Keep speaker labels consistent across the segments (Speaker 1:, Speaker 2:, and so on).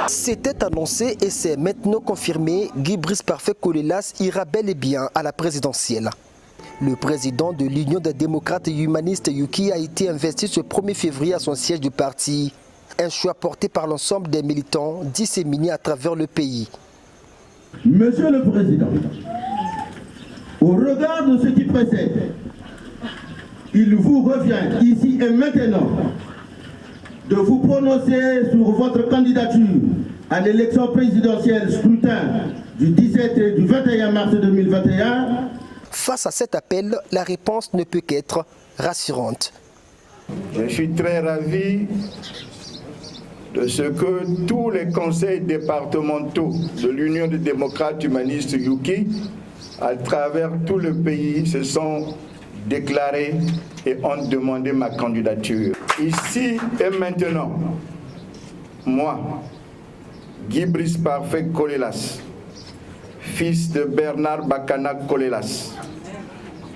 Speaker 1: C'était annoncé et c'est maintenant confirmé, Guy Brice Parfait Colélas ira bel et bien à la présidentielle. Le président de l'Union des démocrates et humanistes Yuki a été investi ce 1er février à son siège du parti. Un choix porté par l'ensemble des militants disséminés à travers le pays.
Speaker 2: Monsieur le Président, au regard de ce qui précède, il vous revient ici et maintenant de vous prononcer sur votre candidature à l'élection présidentielle scrutin du 17 et du 21 mars 2021.
Speaker 1: Face à cet appel, la réponse ne peut qu'être rassurante.
Speaker 3: Je suis très ravi de ce que tous les conseils départementaux de l'Union des démocrates humanistes Yuki, à travers tout le pays, se sont déclarés et ont demandé ma candidature. Ici et maintenant, moi, Guy Brice Parfait Colélas, fils de Bernard Bakana Colélas,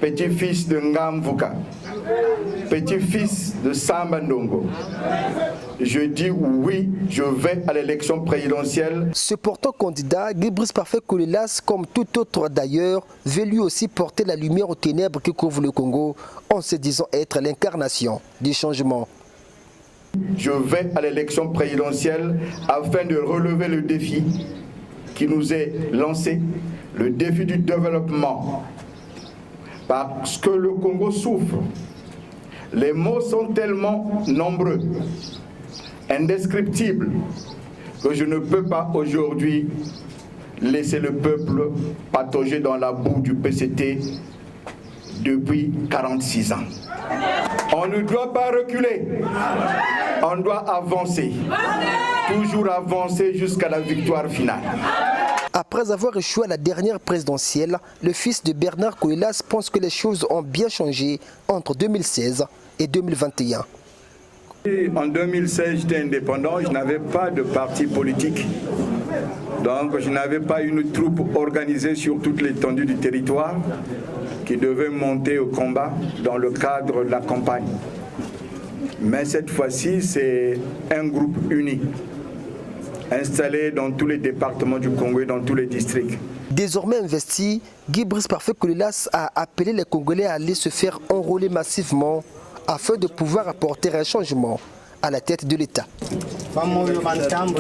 Speaker 3: petit-fils de Ngamvuka, petit-fils de Samba Ndongo, je dis oui, je vais à l'élection présidentielle.
Speaker 1: Ce portant candidat, Guy Brice Parfait Colélas, comme tout autre d'ailleurs, veut lui aussi porter la lumière aux ténèbres qui couvrent le Congo, en se disant être l'incarnation du changement.
Speaker 3: Je vais à l'élection présidentielle afin de relever le défi qui nous est lancé, le défi du développement. Parce que le Congo souffre. Les maux sont tellement nombreux, indescriptibles, que je ne peux pas aujourd'hui laisser le peuple patauger dans la boue du PCT depuis 46 ans. On ne doit pas reculer, on doit avancer, toujours avancer jusqu'à la victoire finale.
Speaker 1: Après avoir échoué à la dernière présidentielle, le fils de Bernard Colélas pense que les choses ont bien changé entre 2016 et 2021.
Speaker 3: En 2016, j'étais indépendant, je n'avais pas de parti politique. Donc je n'avais pas une troupe organisée sur toute l'étendue du territoire qui devait monter au combat dans le cadre de la campagne. Mais cette fois-ci, c'est un groupe uni, installé dans tous les départements du Congo et dans tous les districts.
Speaker 1: Désormais investi, Guy Brice Parfait Colélas a appelé les Congolais à aller se faire enrôler massivement afin de pouvoir apporter un changement à la tête de l'État.